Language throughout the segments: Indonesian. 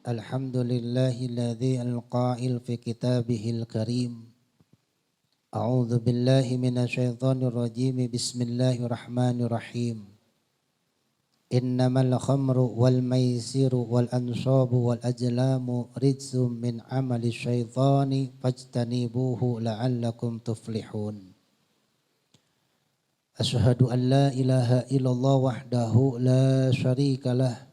Alhamdulillahilladzi al-qail fi kitabihil karim. A'udzu billahi minasyaitonir rajim. Bismillahirrahmanirrahim. Innamal khamru wal maisiru wal ansabu wal azlamu rijzum min amali syaitani fajtanibuhu la'allakum tuflihun. Asyhadu an la ilaha illallah wahdahu la syarikalah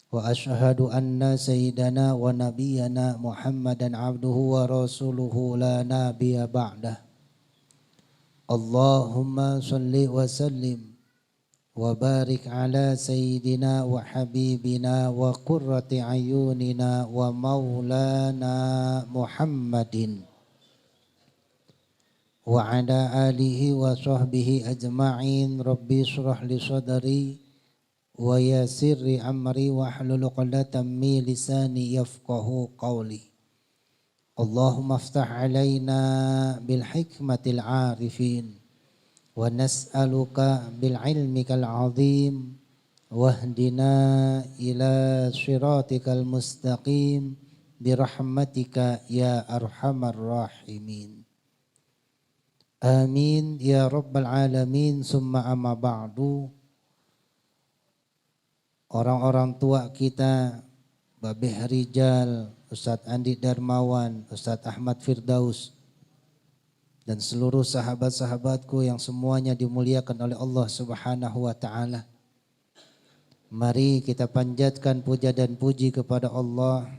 wa asyhadu anna sayyidana wa nabiyyana Muhammadan abduhu wa rasuluhu la nabiyya ba'dah. Allahumma salli wa sallim wa barik ala sayyidina wa habibina wa qurrati ayunina wa maulana Muhammadin wa ala alihi wa sahbihi ajma'in. Rabbi shrah li sadri wa yassirli amri wa hlul 'uqdatam min lisani yafqahu qawli. Allahumma iftah alaina bil hikmatil 'arifin wa nas'aluka bil ilmikal 'azim wahdina ila shiratikal mustaqim birahmatika ya arhamar rahimin. Amin ya rabbal alamin. Summa amma ba'du. Orang-orang tua kita, Babeh Rijal, Ustadz Andi Darmawan, Ustadz Ahmad Firdaus, dan seluruh sahabat-sahabatku yang semuanya dimuliakan oleh Allah Subhanahu wa ta'ala. Mari kita panjatkan puja dan puji kepada Allah,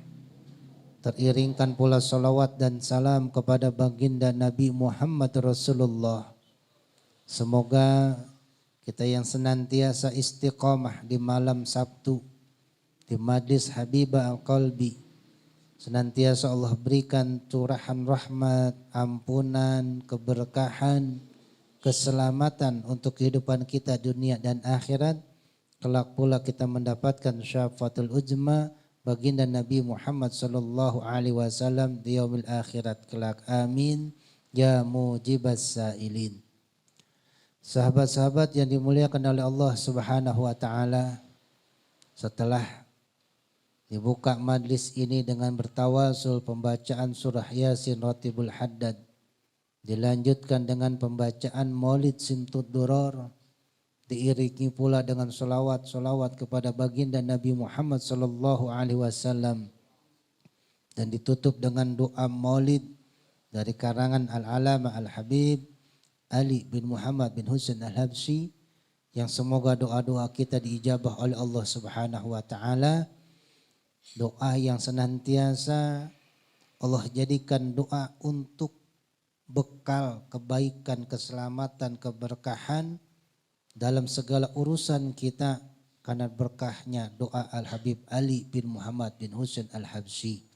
teriringkan pula salawat dan salam kepada baginda Nabi Muhammad Rasulullah. Semoga kita yang senantiasa istiqamah di malam Sabtu, di majlis Habibah Al-Qalbi, senantiasa Allah berikan curahan rahmat, ampunan, keberkahan, keselamatan untuk kehidupan kita dunia dan akhirat. Kelak pula kita mendapatkan syafaatul uzma baginda Nabi Muhammad sallallahu alaihi wasallam di yaumil akhirat kelak. Amin ya mujibas sailin. Sahabat-sahabat yang dimuliakan oleh Allah Subhanahu wa ta'ala, setelah dibuka majlis ini dengan bertawasul pembacaan surah Yasin Ratibul Haddad, dilanjutkan dengan pembacaan Maulid Simtud Duror, diiringi pula dengan solawat kepada baginda Nabi Muhammad sallallahu alaihi wasallam, dan ditutup dengan doa Maulid dari karangan Al-Alama Al-Habib Ali bin Muhammad bin Husain Al-Habsyi, yang semoga doa-doa kita diijabah oleh Allah Subhanahu wa ta'ala. Doa yang senantiasa Allah jadikan doa untuk bekal kebaikan, keselamatan, keberkahan dalam segala urusan kita, karena berkahnya doa Al-Habib Ali bin Muhammad bin Husain Al-Habsyi.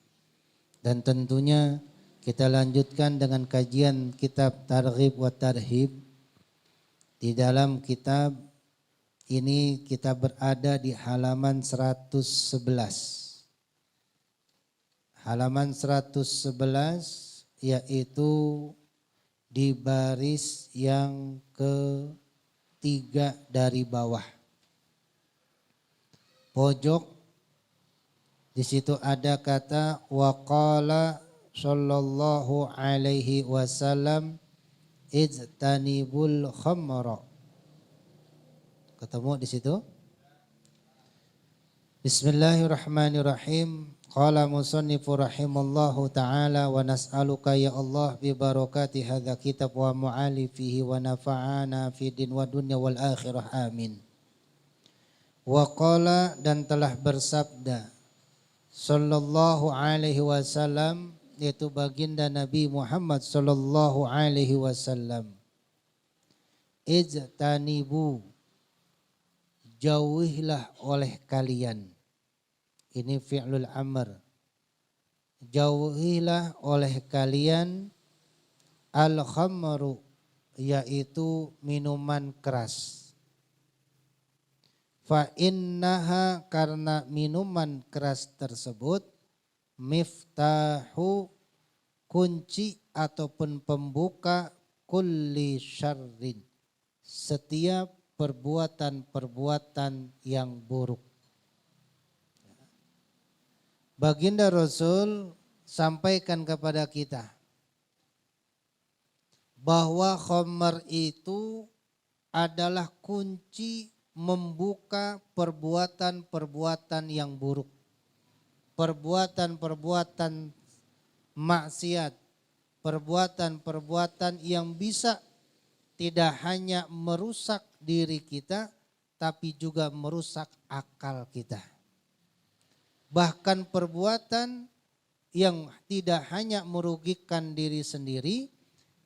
Dan tentunya kita lanjutkan dengan kajian kitab Targhib wa Tarhib. Di dalam kitab ini kita berada di halaman 111. Halaman 111 yaitu di baris yang ketiga dari bawah. Pojok di situ ada kata waqala sallallahu alaihi wasallam ijtanibul khamra. Ketemu di situ? Bismillahirrahmanirrahim. Qala musannifu rahimallahu ta'ala wa nas'aluka ya Allah bi barakati hadza kitab wa mu'alifihi wa nafa'ana fi din wa dunya wal akhirah amin. Wa qala, dan telah bersabda sallallahu alaihi wasallam, yaitu baginda Nabi Muhammad sallallahu alaihi wasallam, ijtanibu, jauhilah oleh kalian. Ini fi'lul amr. Jauhilah oleh kalian al-khamru, yaitu minuman keras. Fa innaha, karena minuman keras tersebut, miftahu, kunci ataupun pembuka kulli syarrin, setiap perbuatan-perbuatan yang buruk. Baginda Rasul sampaikan kepada kita bahwa khamar itu adalah kunci membuka perbuatan-perbuatan yang buruk. Perbuatan-perbuatan maksiat, perbuatan-perbuatan yang bisa tidak hanya merusak diri kita, tapi juga merusak akal kita. Bahkan perbuatan yang tidak hanya merugikan diri sendiri,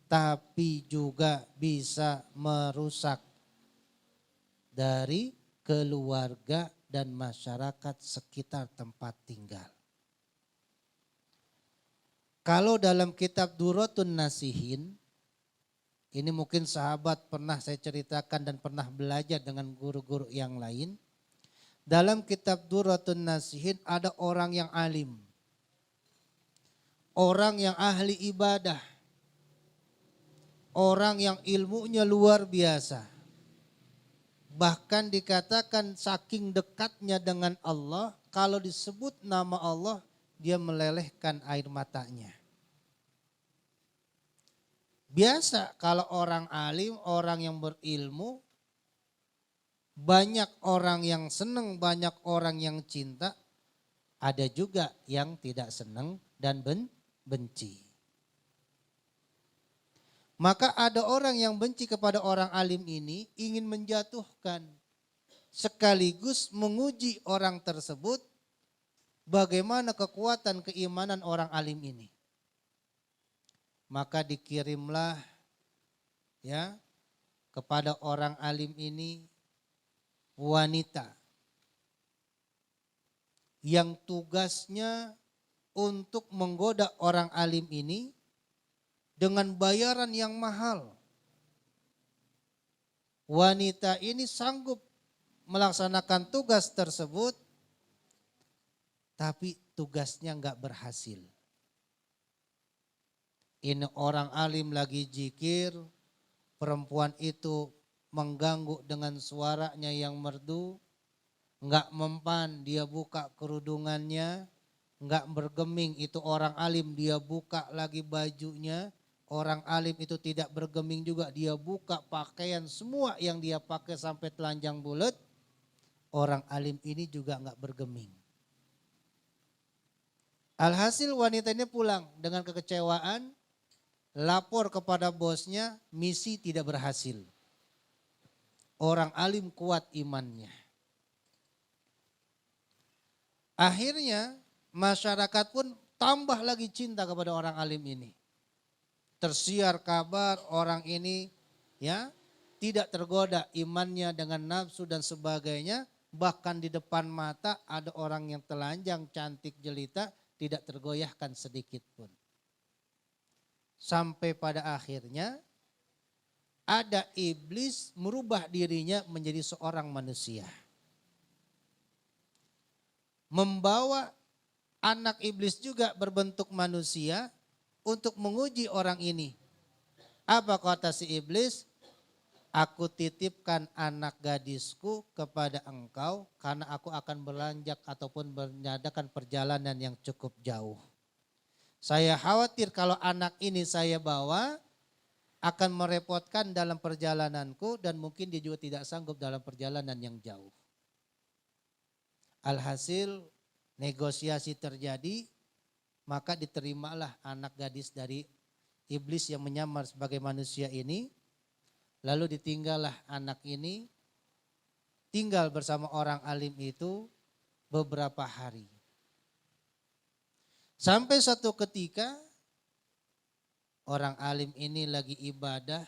tapi juga bisa merusak dari keluarga dan masyarakat sekitar tempat tinggal. Kalau dalam kitab Durratun Nasihin, ini mungkin sahabat pernah saya ceritakan dan pernah belajar dengan guru-guru yang lain. Dalam kitab Durratun Nasihin ada orang yang alim. Orang yang ahli ibadah. Orang yang ilmunya luar biasa. Bahkan dikatakan saking dekatnya dengan Allah, kalau disebut nama Allah, dia melelehkan air matanya. Biasa kalau orang alim, orang yang berilmu, banyak orang yang senang, banyak orang yang cinta, ada juga yang tidak senang dan benci. Maka ada orang yang benci kepada orang alim ini, ingin menjatuhkan, sekaligus menguji orang tersebut bagaimana kekuatan keimanan orang alim ini. Maka dikirimlah ya kepada orang alim ini wanita yang tugasnya untuk menggoda orang alim ini dengan bayaran yang mahal. Wanita ini sanggup melaksanakan tugas tersebut, tapi tugasnya enggak berhasil. Ini orang alim lagi zikir, perempuan itu mengganggu dengan suaranya yang merdu, enggak mempan, dia buka kerudungannya, enggak bergeming, itu orang alim, dia buka lagi bajunya. Orang alim itu tidak bergeming juga, dia buka pakaian semua yang dia pakai sampai telanjang bulat. Orang alim ini juga enggak bergeming. Alhasil wanita ini pulang dengan kekecewaan, lapor kepada bosnya, misi tidak berhasil. Orang alim kuat imannya. Akhirnya masyarakat pun tambah lagi cinta kepada orang alim ini. Tersiar kabar orang ini ya tidak tergoda imannya dengan nafsu dan sebagainya. Bahkan di depan mata ada orang yang telanjang, cantik, jelita, tidak tergoyahkan sedikit pun. Sampai pada akhirnya ada iblis merubah dirinya menjadi seorang manusia. Membawa anak iblis juga berbentuk manusia untuk menguji orang ini. Apa kata si iblis? Aku titipkan anak gadisku kepada engkau karena aku akan beranjak ataupun mengadakan perjalanan yang cukup jauh. Saya khawatir kalau anak ini saya bawa akan merepotkan dalam perjalananku dan mungkin dia juga tidak sanggup dalam perjalanan yang jauh. Alhasil negosiasi terjadi, maka diterimalah anak gadis dari iblis yang menyamar sebagai manusia ini. Lalu ditinggallah anak ini tinggal bersama orang alim itu beberapa hari. Sampai satu ketika orang alim ini lagi ibadah,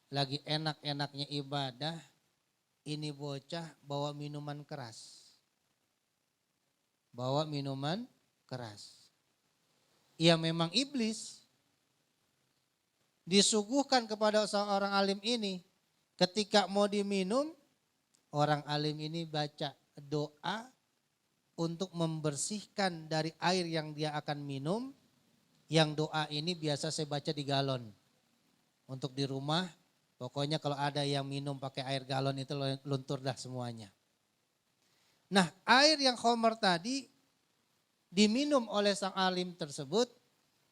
lagi enak-enaknya ibadah, ini bocah bawa minuman keras. Bawa minuman keras. Ya memang iblis disuguhkan kepada seorang alim ini. Ketika mau diminum, orang alim ini baca doa untuk membersihkan dari air yang dia akan minum. Yang doa ini biasa saya baca di galon. Untuk di rumah, pokoknya kalau ada yang minum pakai air galon itu luntur dah semuanya. Nah, air yang khamar tadi diminum oleh sang alim tersebut,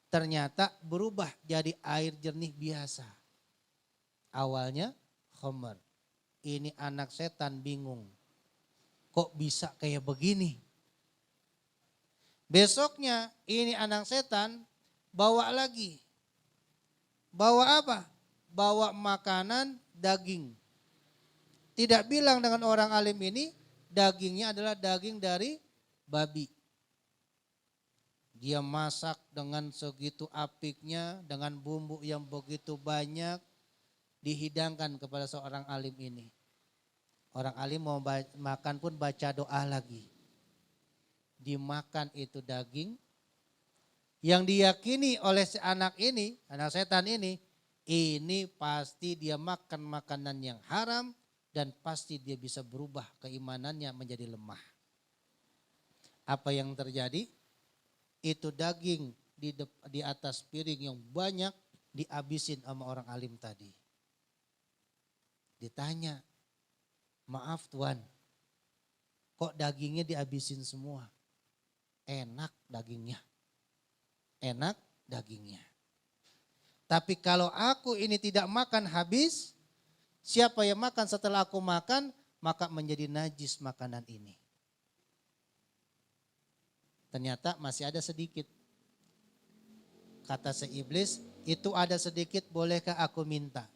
ternyata berubah jadi air jernih biasa. Awalnya khamar. Ini anak setan bingung. Kok bisa kayak begini? Besoknya ini anak setan bawa lagi. Bawa apa? Bawa makanan daging. Tidak bilang dengan orang alim ini dagingnya adalah daging dari babi. Dia masak dengan segitu apiknya, dengan bumbu yang begitu banyak, dihidangkan kepada seorang alim ini. Orang alim mau makan pun baca doa lagi. Dimakan itu daging, yang diyakini oleh si anak ini, anak setan ini pasti dia makan makanan yang haram dan pasti dia bisa berubah keimanannya menjadi lemah. Apa yang terjadi? Itu daging di atas piring yang banyak dihabisin sama orang alim tadi. Ditanya, maaf Tuan, kok dagingnya dihabisin semua? Enak dagingnya. Enak dagingnya. Tapi kalau aku ini tidak makan habis, siapa yang makan setelah aku makan, maka menjadi najis makanan ini. Ternyata masih ada sedikit. Kata si iblis, itu ada sedikit, bolehkah aku minta?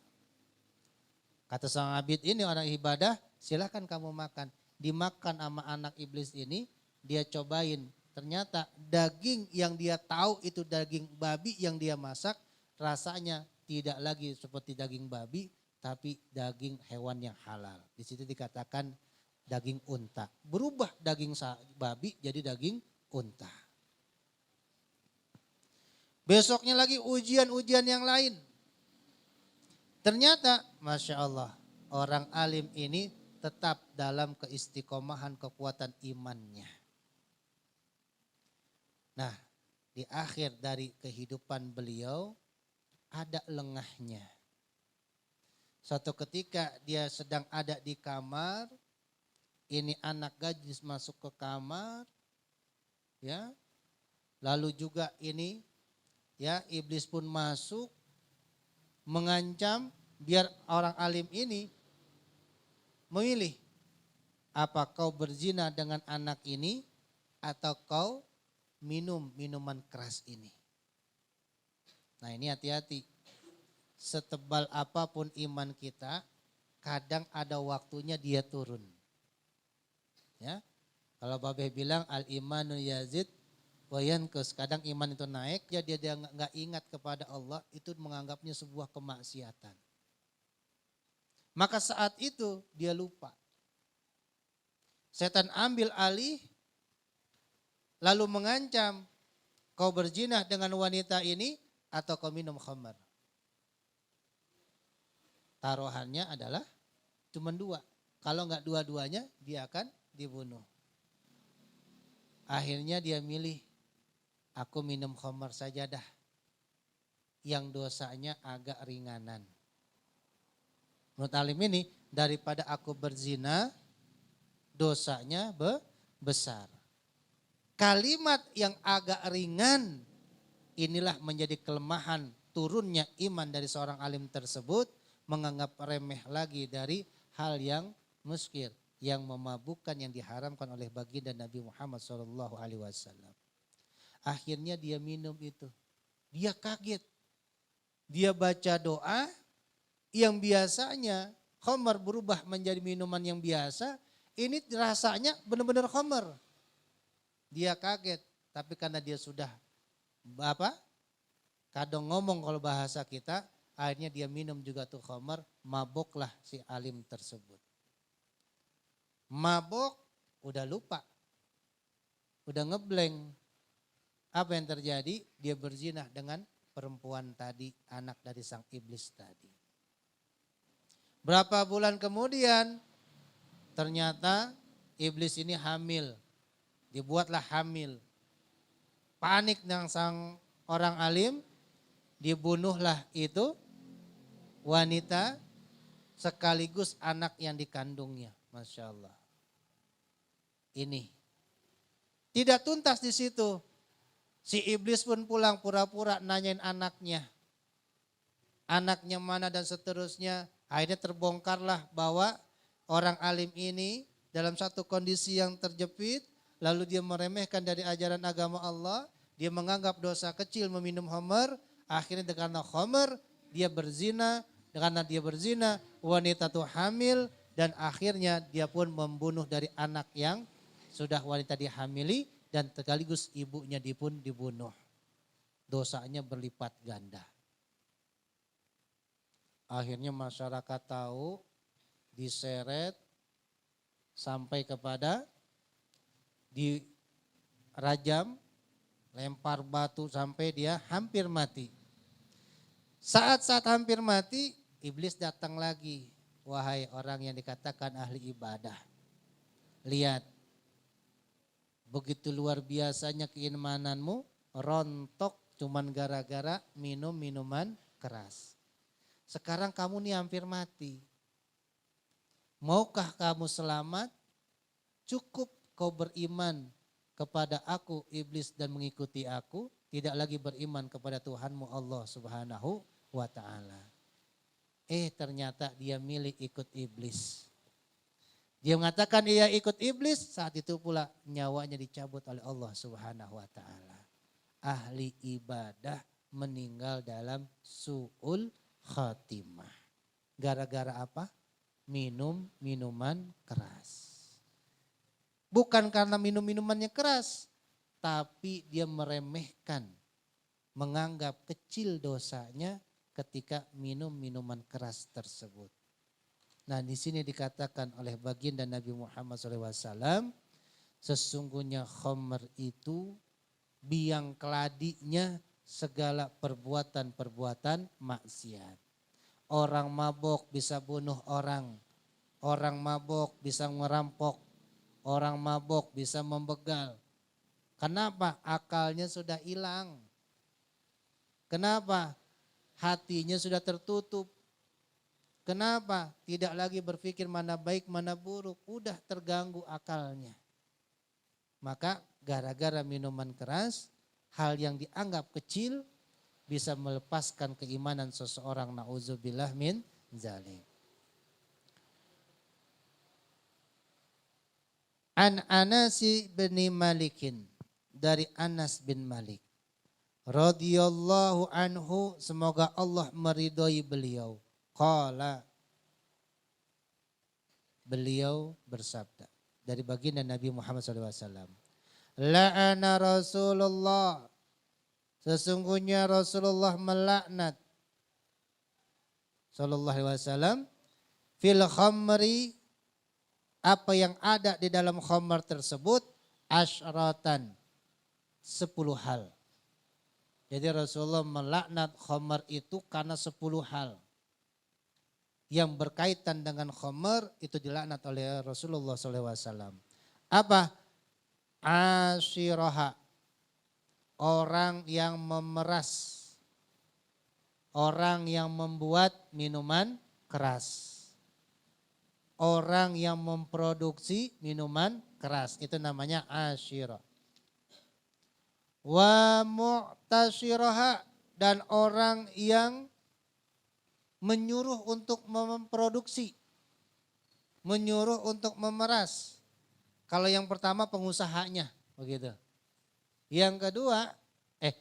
Kata sang abid ini orang ibadah, silakan kamu makan. Dimakan sama anak iblis ini, dia cobain. Ternyata daging yang dia tahu itu daging babi yang dia masak, rasanya tidak lagi seperti daging babi, tapi daging hewan yang halal. Di situ dikatakan daging unta. Berubah daging babi jadi daging unta. Besoknya lagi ujian-ujian yang lain. Ternyata Masya Allah, orang alim ini tetap dalam keistiqomahan kekuatan imannya. Nah, di akhir dari kehidupan beliau ada lengahnya. Suatu ketika dia sedang ada di kamar, ini anak gadis masuk ke kamar, ya. Lalu juga ini ya iblis pun masuk mengancam biar orang alim ini memilih, apa kau berzina dengan anak ini atau kau minum minuman keras ini. Nah, ini hati-hati. Setebal apapun iman kita, kadang ada waktunya dia turun. Ya. Kalau Babeh bilang al-imanu yazid wa yanqus, kadang iman itu naik, dia enggak ingat kepada Allah, itu menganggapnya sebuah kemaksiatan. Maka saat itu dia lupa. Setan ambil alih lalu mengancam, kau berzina dengan wanita ini atau kau minum khamar. Taruhannya adalah cuma dua. Kalau enggak dua-duanya dia akan dibunuh. Akhirnya dia milih, aku minum khamar saja dah. Yang dosanya agak ringanan. Menurut alim ini, daripada aku berzina, dosanya besar. Kalimat yang agak ringan, inilah menjadi kelemahan turunnya iman dari seorang alim tersebut, menganggap remeh lagi dari hal yang muskir, yang memabukkan, yang diharamkan oleh baginda Nabi Muhammad SAW. Akhirnya dia minum itu. Dia kaget. Dia baca doa yang biasanya khamar berubah menjadi minuman yang biasa. Ini rasanya benar-benar khamar. Dia kaget. Tapi karena dia sudah kadang ngomong kalau bahasa kita, akhirnya dia minum juga tuh khamar, maboklah si alim tersebut. Mabok, udah lupa. Udah ngeblank. Apa yang terjadi? Dia berzina dengan perempuan tadi, anak dari sang iblis tadi. Berapa bulan kemudian, ternyata iblis ini hamil. Dibuatlah hamil. Panik dengan sang orang alim, dibunuhlah itu wanita sekaligus anak yang dikandungnya. Masya Allah. Ini Tidak tuntas di situ. Si iblis pun pulang pura-pura nanyain anaknya. Anaknya mana dan seterusnya. Akhirnya terbongkarlah bahwa orang alim ini dalam satu kondisi yang terjepit. Lalu dia meremehkan dari ajaran agama Allah. Dia menganggap dosa kecil meminum khamar. Akhirnya karena khamar dia berzina. Karena dia berzina wanita itu hamil. Dan akhirnya dia pun membunuh dari anak yang sudah wanita dihamili. Dan sekaligus ibunya pun dibunuh. Dosanya berlipat ganda. Akhirnya masyarakat tahu, diseret sampai kepada dirajam, lempar batu sampai dia hampir mati. Saat-saat hampir mati, iblis datang lagi. Wahai orang yang dikatakan ahli ibadah. Lihat, begitu luar biasanya keimananmu, rontok cuman gara-gara minum minuman keras. Sekarang kamu nih hampir mati. Maukah kamu selamat? Cukup kau beriman kepada aku iblis dan mengikuti aku. Tidak lagi beriman kepada Tuhanmu Allah subhanahu wa ta'ala. Ternyata dia milih ikut iblis. Dia mengatakan ia ikut iblis. Saat itu pula nyawanya dicabut oleh Allah subhanahu wa ta'ala. Ahli ibadah meninggal dalam su'ul khatimah. Gara-gara apa? Minum minuman keras. Bukan karena minum minumannya keras, tapi dia meremehkan, menganggap kecil dosanya ketika minum minuman keras tersebut. Nah, di sini dikatakan oleh baginda Nabi Muhammad SAW, sesungguhnya khamr itu biang keladinya segala perbuatan-perbuatan maksiat. Orang mabok bisa bunuh orang. Orang mabok bisa merampok. Orang mabok bisa membegal. Kenapa? Akalnya sudah hilang. Kenapa? Hatinya sudah tertutup. Kenapa? Tidak lagi berpikir mana baik mana buruk. Udah terganggu akalnya. Maka gara-gara minuman keras, hal yang dianggap kecil bisa melepaskan keimanan seseorang. Na'udzubillah min zalik. An Anas bin Malikin, dari Anas bin Malik radhiyallahu anhu, semoga Allah meridhoi beliau. Qala, beliau bersabda dari baginda Nabi Muhammad SAW. La'ana Rasulullah, sesungguhnya Rasulullah melaknat sallallahu alaihi wasallam fil khamri, apa yang ada di dalam khamar tersebut, asyratan, 10 hal. Jadi Rasulullah melaknat khamar itu karena 10 hal. Yang berkaitan dengan khamar itu dilaknat oleh Rasulullah SAW. Apa? Asyiraha, orang yang memeras, orang yang membuat minuman keras. Orang yang memproduksi minuman keras, itu namanya asyirah. Wa mu'tasyiraha, dan orang yang menyuruh untuk memproduksi, menyuruh untuk memeras. Kalau yang pertama pengusahanya, begitu. Yang kedua,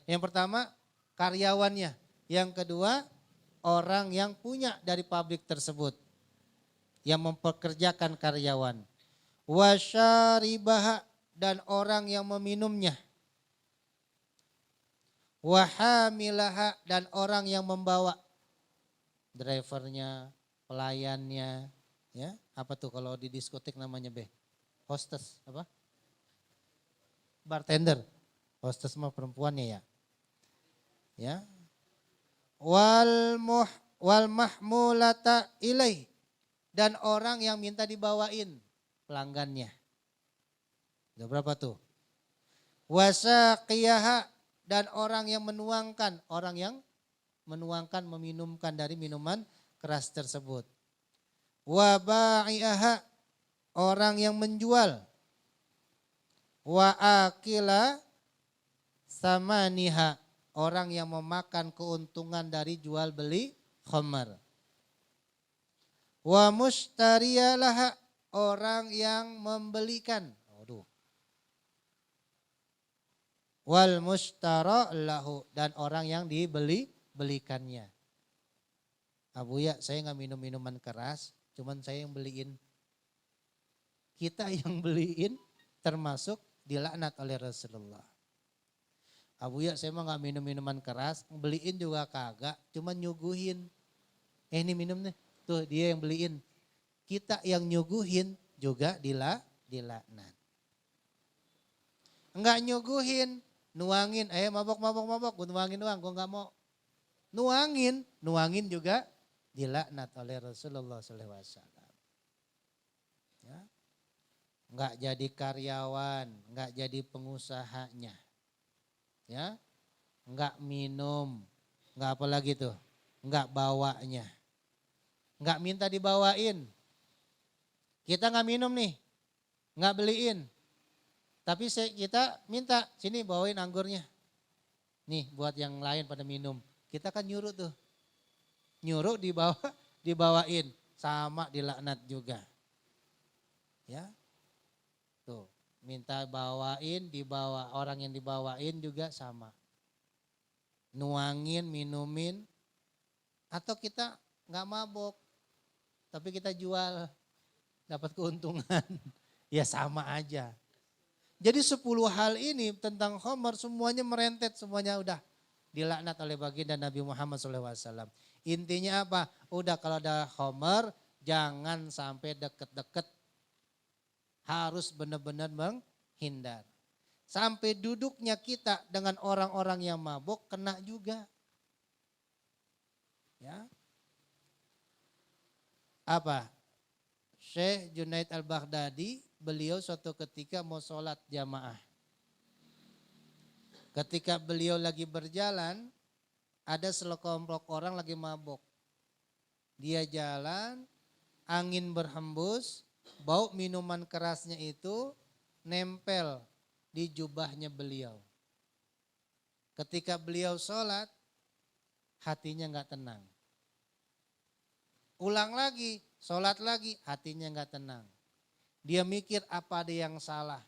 yang pertama karyawannya. Yang kedua orang yang punya dari pabrik tersebut, yang mempekerjakan karyawan. Wasyaribaha, dan orang yang meminumnya. Wahamilaha, dan orang yang membawa, drivernya, pelayannya, ya. Apa tuh kalau di diskotik namanya hostess, apa? Bartender. Hostess mah perempuannya ya. Ya. Wal mahmulata ilaih, dan orang yang minta dibawain, pelanggannya. Udah berapa tuh? Wasaqiyaha, dan orang yang menuangkan, meminumkan dari minuman keras tersebut. Waba'iaha, orang yang menjual. Wa akila samaniha, orang yang memakan keuntungan dari jual beli khamar. Wa mustariyalaha, orang yang membelikan. Waduh. Wal mushtara lahu, dan orang yang belikannya. Abu ya, saya nggak minum minuman keras, cuman saya yang beliin. Kita yang beliin termasuk dilaknat oleh Rasulullah. Abu ya, saya mah nggak minum minuman keras, beliin juga kagak, cuman nyuguhin. Ini minum nih, tuh dia yang beliin. Kita yang nyuguhin juga dilaknat. Enggak nyuguhin, nuangin, mabok, gue nuangin doang, gue nggak mau. Nuangin juga dilaknat oleh Rasulullah SAW. Ya. Enggak jadi karyawan, enggak jadi pengusahanya. Ya. Enggak minum, enggak apa lagi tuh, enggak bawanya. Enggak minta dibawain. Kita enggak minum nih, enggak beliin. Tapi kita minta, sini bawain anggurnya. Nih buat yang lain pada minum. Kita kan nyuruh tuh. Nyuruh dibawain. Sama dilaknat juga. Ya. Tuh, minta bawain, dibawa. Orang yang dibawain juga sama. Nuangin, minumin. Atau kita gak mabok. Tapi kita jual. Dapat keuntungan. Ya sama aja. Jadi 10 hal ini tentang khamar semuanya merentet, semuanya udah dilaknat oleh baginda Nabi Muhammad SAW. Intinya apa? Udah kalau ada khamar jangan sampai deket-deket. Harus benar-benar menghindar. Sampai duduknya kita dengan orang-orang yang mabuk kena juga. Ya. Apa? Syekh Junaid Al-Baghdadi, beliau suatu ketika mau sholat jamaah. Ketika beliau lagi berjalan, ada sekelompok orang lagi mabok. Dia jalan, angin berhembus, bau minuman kerasnya itu nempel di jubahnya beliau. Ketika beliau sholat, hatinya gak tenang. Ulang lagi, sholat lagi, hatinya gak tenang. Dia mikir apa ada yang salah.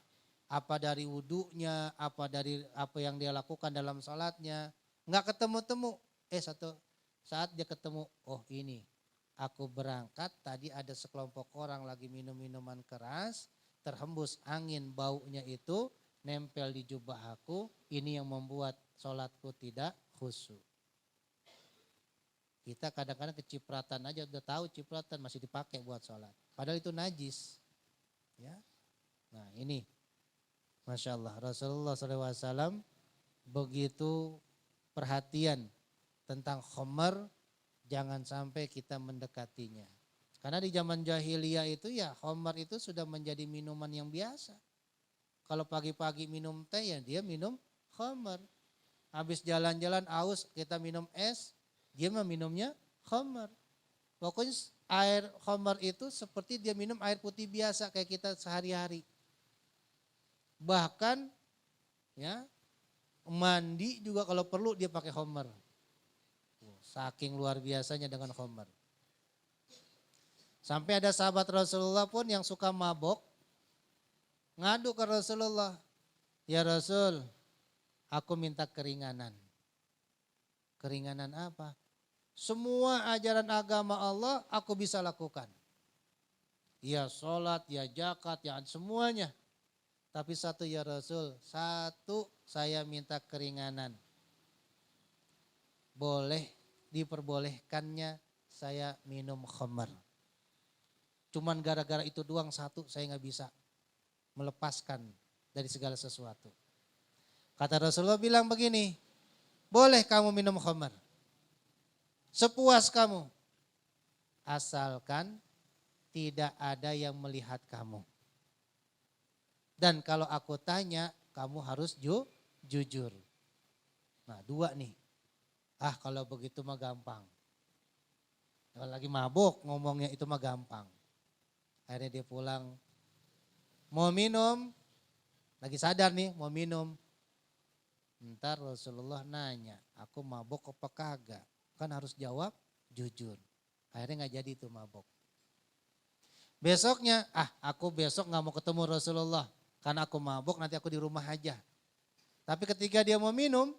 Apa dari wudunya, apa dari apa yang dia lakukan dalam sholatnya. Gak ketemu-temu. Satu saat dia ketemu, oh ini aku berangkat tadi ada sekelompok orang lagi minum minuman keras. Terhembus angin baunya itu nempel di jubah aku. Ini yang membuat sholatku tidak khusyuk. Kita kadang-kadang kecipratan aja udah tahu cipratan masih dipakai buat sholat. Padahal itu najis. Ya. Nah ini Masya Allah Rasulullah SAW begitu perhatian tentang khamar, jangan sampai kita mendekatinya. Karena di zaman jahiliyah itu ya khamar itu sudah menjadi minuman yang biasa. Kalau pagi-pagi minum teh ya dia minum khamar. Habis jalan-jalan aus kita minum es. Dia minumnya khamar. Pokoknya air khamar itu seperti dia minum air putih biasa kayak kita sehari-hari. Bahkan ya mandi juga kalau perlu dia pakai khamar. Saking luar biasanya dengan khamar. Sampai ada sahabat Rasulullah pun yang suka mabok. Ngadu ke Rasulullah. Ya Rasul, aku minta keringanan. Keringanan apa? Semua ajaran agama Allah aku bisa lakukan. Ya sholat, ya zakat, ya semuanya. Tapi satu ya Rasul, satu saya minta keringanan. Boleh diperbolehkannya saya minum khamar. Cuman gara-gara itu doang satu saya gak bisa melepaskan dari segala sesuatu. Kata Rasulullah bilang begini, boleh kamu minum khamar. Sepuas kamu. Asalkan tidak ada yang melihat kamu. Dan kalau aku tanya, kamu harus jujur. Nah 2 nih. Kalau begitu mah gampang. Kalau lagi mabuk ngomongnya itu mah gampang. Akhirnya dia pulang. Mau minum, Lagi sadar nih mau minum. Ntar Rasulullah nanya, aku mabok apa kagak? Kan harus jawab jujur. Akhirnya nggak jadi tuh mabok. Besoknya, aku besok nggak mau ketemu Rasulullah. Karena aku mabok nanti aku di rumah aja. Tapi ketika dia mau minum,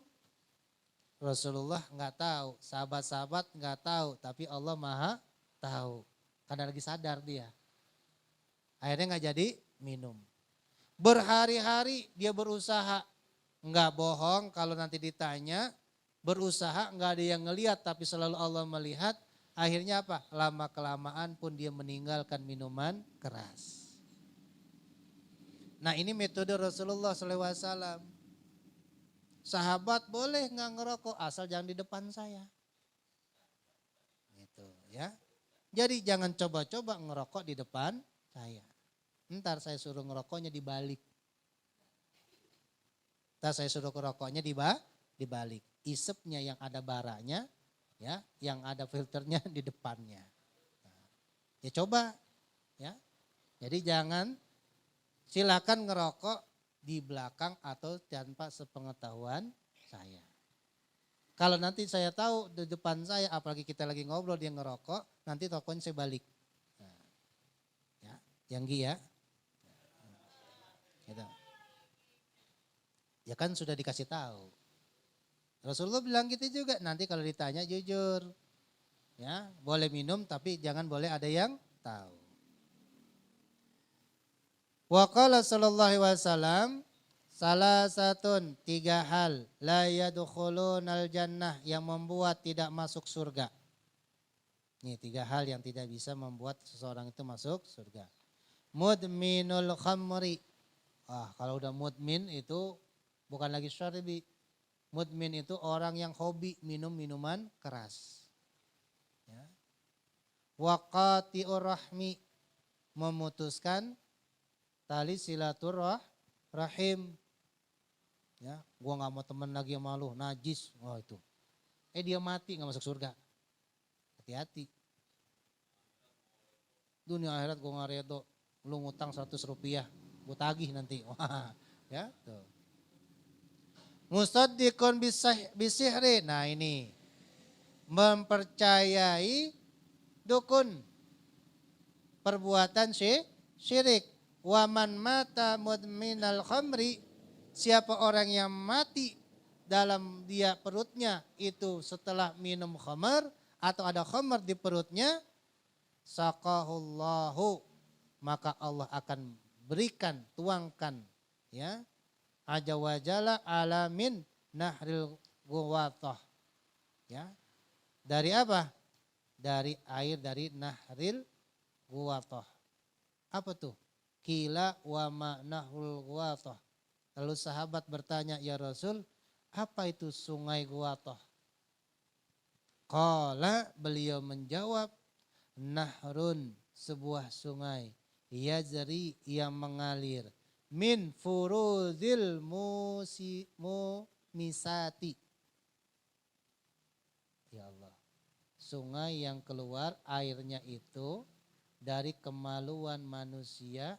Rasulullah nggak tahu, sahabat-sahabat nggak tahu, tapi Allah Maha tahu. Karena lagi sadar dia. Akhirnya nggak jadi minum. Berhari-hari dia berusaha, nggak bohong kalau nanti ditanya, berusaha nggak ada yang ngelihat tapi selalu Allah melihat. Akhirnya apa? Lama kelamaan pun dia meninggalkan minuman keras. Nah ini metode Rasulullah SAW. Sahabat boleh nggak ngerokok asal jangan di depan saya. Gitu ya. Jadi jangan coba-coba ngerokok di depan saya. Ntar saya suruh ngerokoknya dibalik. Ntar saya suruh ngerokoknya dibalik. Isepnya yang ada baranya, ya, yang ada filternya di depannya. Nah, ya coba, ya. Jadi jangan, silakan ngerokok di belakang atau tanpa sepengetahuan saya. Kalau nanti saya tahu di depan saya, apalagi kita lagi ngobrol dia ngerokok, nanti tokonya saya balik. Nah, ya, yang ya. Gitu. Ya kan sudah dikasih tahu. Rasulullah bilang gitu juga, nanti kalau ditanya jujur. Ya, boleh minum tapi jangan boleh ada yang tahu. Wa qala sallallahu alaihi wasallam, salah satun 3 hal la yadkhulunal jannah yang membuat tidak masuk surga. Ini 3 hal yang tidak bisa membuat seseorang itu masuk surga. Mudminul khamri. Kalau udah mudmin itu bukan lagi syarbi. Mudmin itu orang yang hobi minum minuman keras. Ya. Waqati'ur rahmi, memutuskan tali silaturahim. Ya, gua nggak mau teman lagi sama lu, najis. Itu. Dia mati nggak masuk surga. Hati-hati. Dunia akhirat gua nggak redo. Lu ngutang 100 rupiah, gua tagih nanti. Wah, ya tuh. Musaddiqun bisihri. Nah ini. Mempercayai dukun. Perbuatan syirik. Waman mata mudminal khamri. Siapa orang yang mati dalam dia perutnya itu setelah minum khamar. Atau ada khamar di perutnya. Saqahullahu. Maka Allah akan berikan, tuangkan. Ya. Aja wajala alamin nahril guwatah. Ya. Dari apa? Dari air dari nahril guwatah. Apa tuh? Kila wa ma'nahul guwatah. Lalu sahabat bertanya, ya Rasul, apa itu sungai guwatah? Qala, beliau menjawab, nahrun, sebuah sungai. Yajri, yang mengalir. Min furuzil misati. Ya Allah. Sungai yang keluar airnya itu dari kemaluan manusia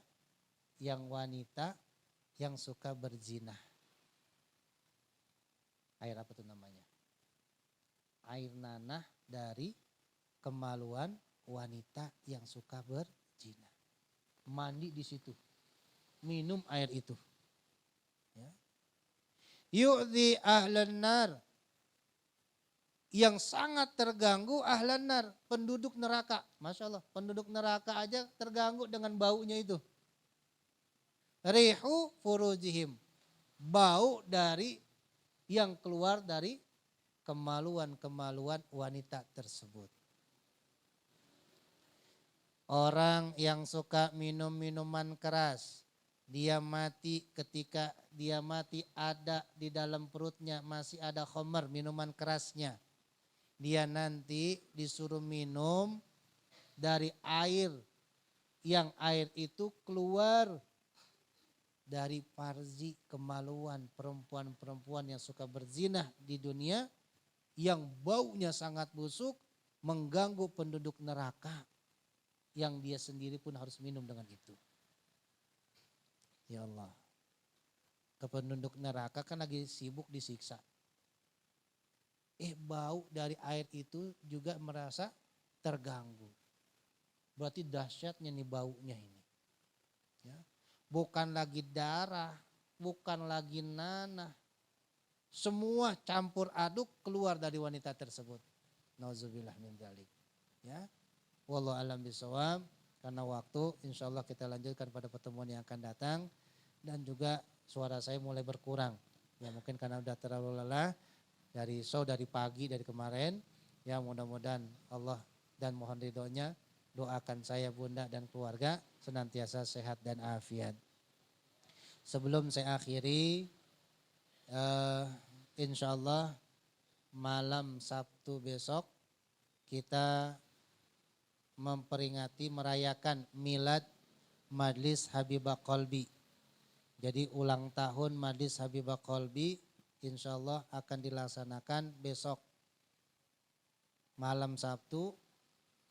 yang wanita yang suka berzina. Air apa itu namanya? Air nanah dari kemaluan wanita yang suka berzina. Mandi di situ. Minum air itu. Ya. Yu'dhi ahlan nar. Yang sangat terganggu ahlan nar. Penduduk neraka. Masya Allah. Penduduk neraka aja terganggu dengan baunya itu. Rihu furujihim. Bau dari yang keluar dari kemaluan-kemaluan wanita tersebut. Orang yang suka minum minuman keras. Dia mati, ketika dia mati ada di dalam perutnya masih ada khamar, minuman kerasnya. Dia nanti disuruh minum dari air yang air itu keluar dari farzi kemaluan perempuan-perempuan yang suka berzinah di dunia yang baunya sangat busuk mengganggu penduduk neraka yang dia sendiri pun harus minum dengan itu. Ya Allah. ke penduduk neraka kan lagi sibuk disiksa. Bau dari air itu juga merasa terganggu. Berarti dahsyatnya nih baunya ini. Ya. Bukan lagi darah, bukan lagi nanah. Semua campur aduk keluar dari wanita tersebut. Nauzubillah min dzalik. Ya. Wallahu alam bisawab. Karena waktu, insya Allah kita lanjutkan pada pertemuan yang akan datang. Dan juga suara saya mulai berkurang. Ya mungkin karena udah terlalu lelah. Dari pagi dari kemarin, ya mudah-mudahan Allah dan mohon ridhonya, doakan saya bunda dan keluarga senantiasa sehat dan afiat. Sebelum saya akhiri, insya Allah malam Sabtu besok kita memperingati merayakan milad Majlis Habibah Qalbi. Jadi ulang tahun Majlis Habibah Qalbi insya Allah akan dilaksanakan besok malam Sabtu.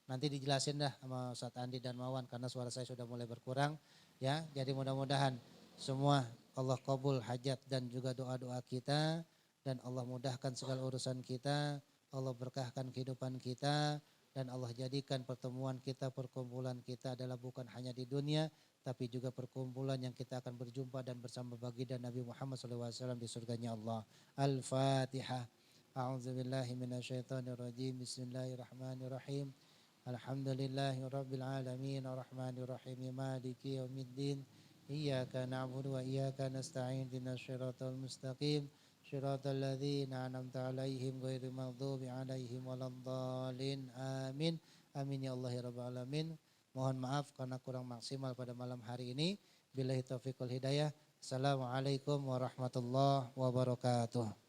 Nanti dijelasin dah sama Ustadz Andi dan Mawan karena suara saya sudah mulai berkurang. Ya, jadi mudah-mudahan semua Allah kabul hajat dan juga doa-doa kita. Dan Allah mudahkan segala urusan kita. Allah berkahkan kehidupan kita. Dan Allah jadikan pertemuan kita, perkumpulan kita adalah bukan hanya di dunia. Tapi juga perkumpulan yang kita akan berjumpa dan bersama baginda Nabi Muhammad SAW di surganya Allah. Al-Fatihah. A'udzubillahi minasyaitonirrajim. Bismillahirrahmanirrahim. Alhamdulillahi rabbil alamin. Ar-Rahmanirrahim. Maliki yaumiddin. Iyyaka na'budu wa iyyaka nasta'in. Ihdinas siratal mustaqim. Siratal ladzina an'amta 'alaihim ghairil maghdubi 'alaihim waladdallin. Amin. Amin ya Allah ya rabbal alamin. Mohon maaf karena kurang maksimal pada malam hari ini. Billahi taufiq wal hidayah. Assalamualaikum warahmatullahi wabarakatuh.